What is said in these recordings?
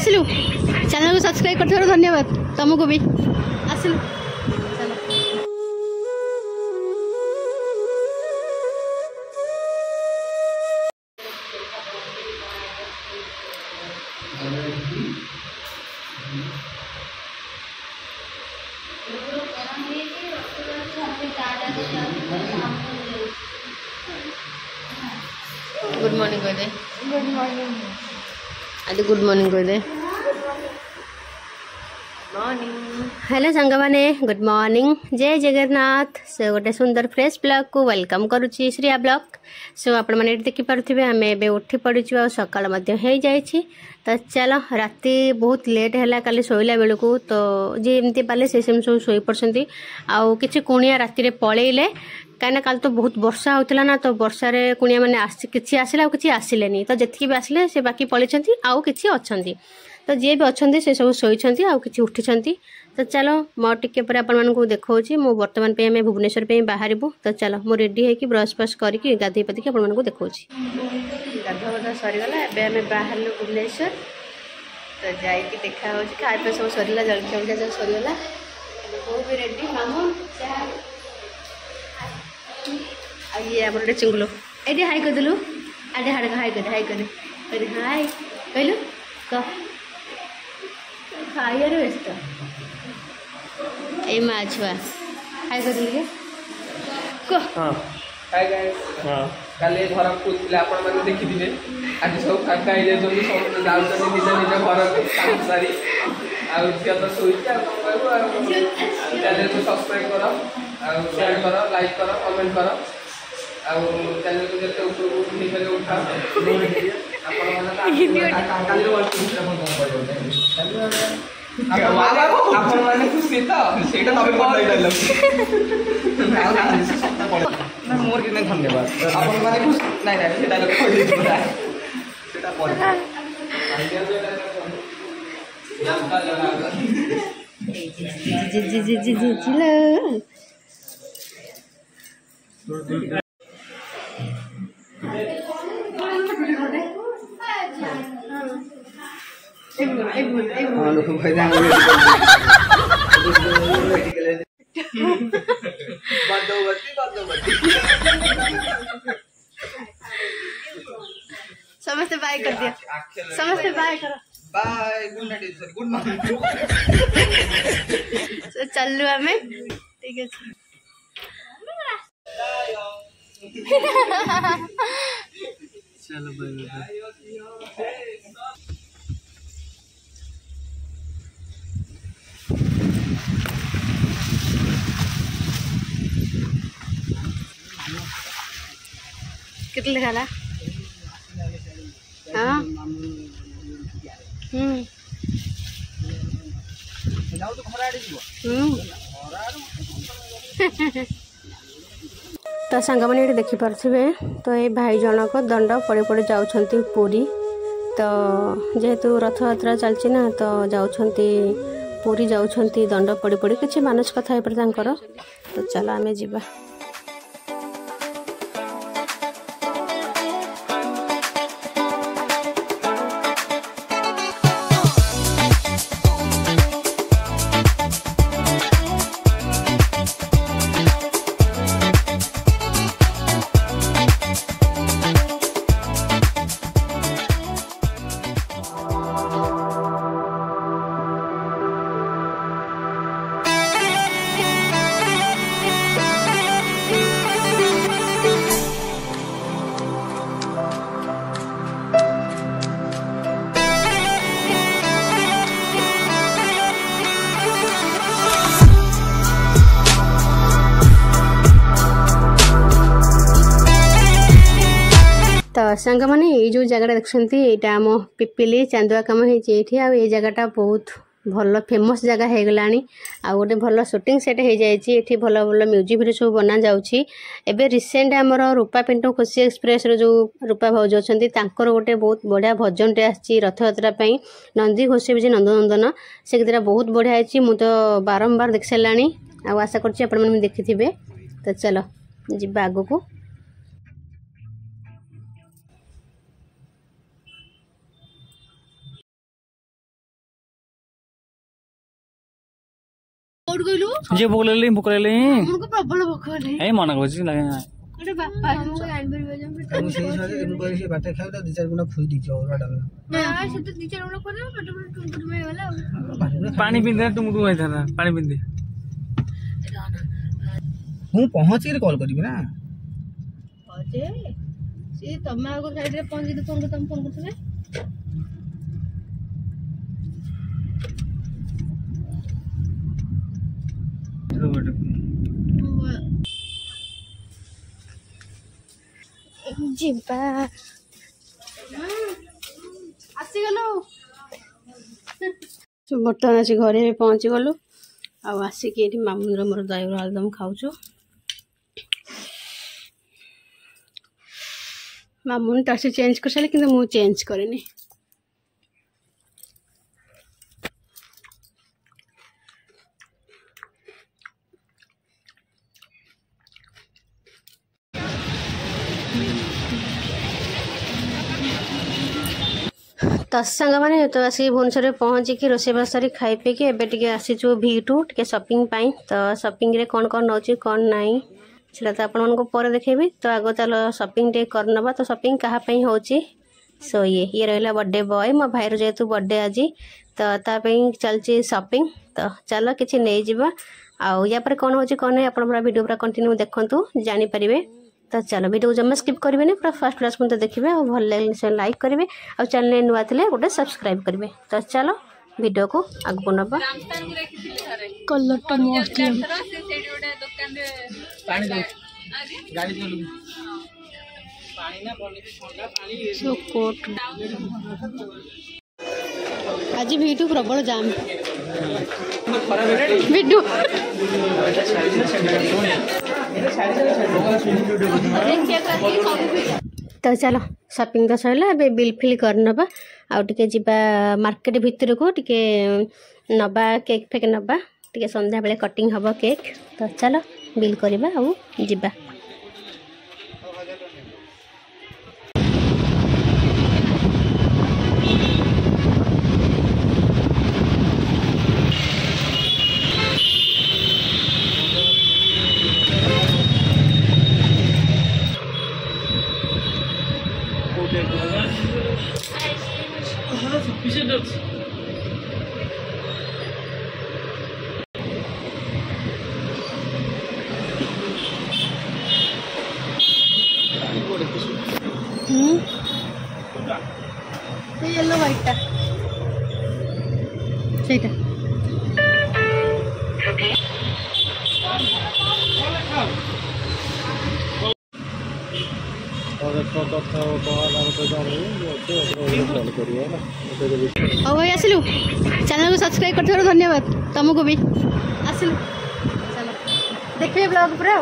आसलु channel को subscribe कर धन्यवाद तुमको भी आसलु गुड मॉर्निंग कह दे गुड मॉर्निंग आज गुड मॉर्निंग कह दे मॉर्निंग हेलो सांग माने गुड मॉर्निंग जय जगन्नाथ से गोटे सुंदर फ्रेश ब्लॉग को वेलकम करुच्ची श्रिया ब्लॉग सो आपण मैंने देखी पारे आम ए उठी पड़ू आ सकाल हो जाए तो चलो राति बहुत लेट है काली शोला बेलू तो जी एमती पाले से सब शोई पड़ती आउ कि कुणिया राति पलैले कहीं काल तो बहुत वर्षा होता ना तो वर्षा रे कुणिया मैंने किसी आसिले कि आसिले तो जी भी आसिले से बाकी पलैंती आउ कि अच्छा तो जी भी अच्छा से सब शोई आउ कि उठी तो चलो मो टिके पर आपको देखा मो बर्तमान पे आम भुवनेश्वर पे बाहर तो चलो मु रेडी है ब्रश ब्रश करके गाधे पाधिक आपको देखा गाधा गाधा सरीगला एवं आम बाहर भुवनेश्वर तो जाइए देखा खाଇବା सब सरला जलखिया उलखिया सब सरीगला वो भी रेडी मामू ये आम गोटे चिंगुलो ये हाई करदेलु आडे हाड़ हाई कर हाई कर हाई कहलु कह खाइबार व्यस्त ए माँ छुआ हाई कर कह हाय गाइस काले घर को आपण माने देखिथिबे आज सब फाका हे जल्दी सब जाउछन निज निज घर काम सारी आ झिया तो सोई आ चैनल को सब्सक्राइब करो आ शेयर करो लाइक करो कमेंट करो आ चैनल को जते ऊपर उठी करे उठा आपण माने काले वर्क अपन पड़ो आपण माने खुशी तो सेटा तबे पड़ जाइलो ना मोर के धन्यवाद आपण माने खुश नहीं नहीं सेटा लोग खोज दिबा सेटा पड़ आइडिया जी जी जी जी जी चलो समस्त बाय कर दिया समस्त बाय करो bye good night sir good morning तो चलू हमें ठीक है चलो बाय कितने लिखा हाँ तो सांग मैंने देखिपे तो ये भाई जनक दंड पड़े पड़े जाऊँच पुरी तो जेहेतु रथ यात्रा चलती ना तो जाऊँच पुरी जाऊँच दंड पड़े पड़े किसी मानस कथा तो चलो आम जा तो सांग मैंने ये जो जगह देखते यहाँ आम पिपिली चांदुआ कम होती ये जगहटा बहुत भल फेमस जगह हो गला आ गोटे भल शूटिंग सेट हो जाए भल भल म्यूजिक भिडियो सब बना जाऊँगी एवं रिसेंट आमर रूपा पिंटू खुशी एक्सप्रेस जो रूपा भाउज अच्छा गोटे बहुत बढ़िया भजनटे आसी रथ यात्रा नंदी घोष भी नंदनंदन से गीतटा बहुत बढ़िया मुझे तो बारंबार देख सारा आशा कर देखिथे तो चलो जी आग को। କୋଉଠି କହିଲୁ जे भोक ले हमको प्रबल भोक होले ए मन को लगे अरे बापा तू जानबर बजे ମୁଁ ସେଇ ସରେ ମୁଁ କହିଲି ସେ ବାଟ ଖାଇବ ତା 2-4 ଗୁଣା ଖୁଇ ଦେଇଛି ଅରୁଆ ଡାଲମା ना से तो 2-4 गुना कर पेट में टुम में होला पानी पीते तुम तुम था पानी पीते ମୁଁ ପହଞ୍ଚିକି କଲ୍ କରିବି ନା अजे से तमे आगो साइड रे पहुंची तो फोन करथले जिबा आसीगलु बर्तमान आसी घरे पहुँची गलु आसिक ये मामुंद्र मोर दहीवर आलुदम खाऊचु मामुन टासी चेंज कर सारे कि मु चेंज करेनी तो सांग मैंने तो आसिक भुवनेश्वर पहुँचिकी रोषेबास सारी खाई पीकी एवं आसीचु V2 टे शॉपिंग पाई तो शॉपिंग रे कौन कौन नौची कौन नाई सेटा तो आपण को पर देखेबी तो आगो चलो शॉपिंग टे करनबा तो शॉपिंग कहा पई होची सो ये रहिला बर्थडे बॉय मो भाईर जेतु बर्थडे आज तो तापई चलची शॉपिंग तो चलो किछि नै जिबा आउ या पर कौन होची कौन आपण पूरा वीडियो पूरा कंटिन्यू देखंतु जानि परिबे तो चलो वीडियो जमा स्किप करेंगे पूरा फर्स्ट क्लास तो देखिए और भल लगे से लाइक करेंगे और चैनल नुआ थे गोटे सब्सक्राइब करेंगे तो चलो वीडियो को आगू नबा कलर मस्त आज वीडियो प्रबल जाम वीडियो तो चलो शॉपिंग तो सरला बिल फिल करनबा आउ टिके जिबा मार्केट भितर को टिके नबा केक फेक नबा टिके संध्या बेले कटिंग हबो केक तो चलो बिल करबा आउ जिबा येलो व्हाइट ସେଇଟା भाई आसिलु चैनल को सब्सक्राइब कर धन्यवाद तुमको भी आसिलु चलो देखिए ब्लॉग पूरा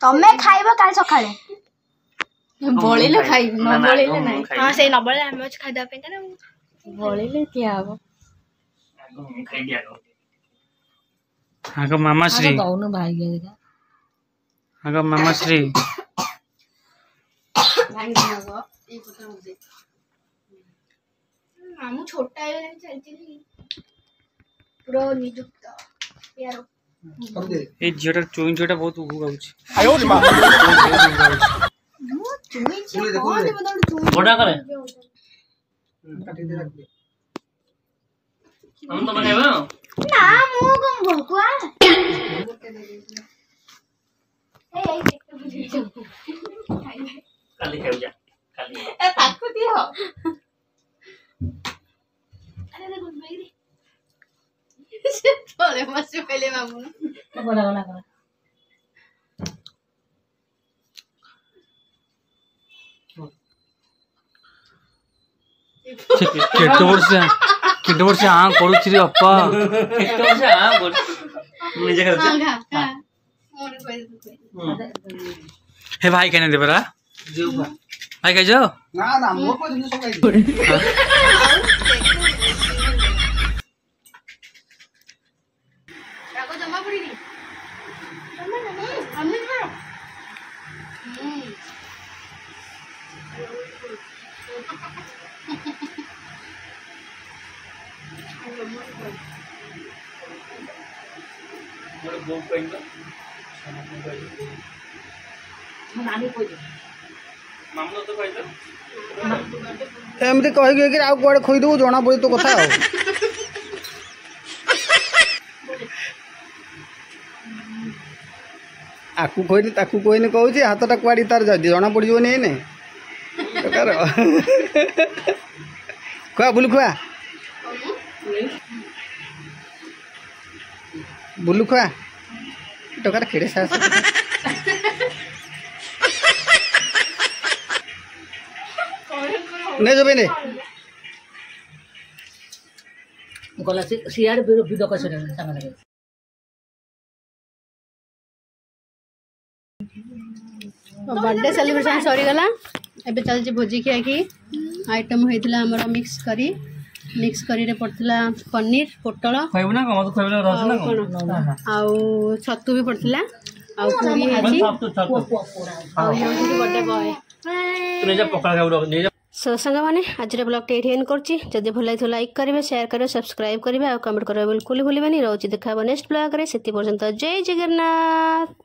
तमे खाइबो काल सकाळे बळिले खाइ न बळिले नाही हां से न बळे हम खाइ दा पे ना बळिले क्या हो खाई दिया हां का मामा श्री कौन भाई गए हां का मामा श्री भाई गो ये पता मुझे मामू छोटा है चलती पूरा निजुक्त यार ए झियोटा चुइन झियोटा बहुत उगु गाउछ आयो रे मां चुई छी कौन बदल चुई बड़ा करे काटी दे रख दे हम तो बनाएबा ना मु कम भोकुआ काली खाऊ जा काली ए ताकू दियो अरे देखो मेरी तोले मस्त पहले मामू बड़ा बड़ा कर केट वर्ष हाँ करूछि रे अप्पा केट वर्ष हाँ बोल निजे करते हे भाई कहने दे बरा जो भाई कह जाओ ना ना मो को दिन सब खाई राको जमा पड़ी नी हमने करो बोल कहीं तो नानी कोई मामला तो कहीं तो एमती कहीकि आउ कुआड़े खोईदेबू जना पड़ी तो कथा आकू खोईनी ताकू खोईनी कहूँ हाथटा कुआड़ी तार जाती जना पड़जनी एने खुआ बुलु खुआ बुलु खुआ टकार खेड़े सास ने जो बेने गला से सियार वीडियो कर सुने संग लगे बर्थडे सेलिब्रेशन सरीगला एबे चलछि भोजी खिया कि आइटम होइतिला हमर मिक्स करी रे पड़तिला पनीर पोटल खाइबो ना कम तो खाइबो ना रहछ ना आउ छतु भी पड़तिला आउ पूरी हेछि आउ योजी बर्थडे बॉय तू ने जा पकड़ा खाइबो ने जा सो संग माने आज ब्लॉग टे एंड करछि जदि भल लाइथो लाइक करिवे शेयर करिवे सब्सक्राइब करिवे आ कमेंट करिवे बिल्कुल भूलिबेनी रहउछि देखा नेक्स्ट ब्लॉग रे सेति पर्यंत जय जगन्नाथ।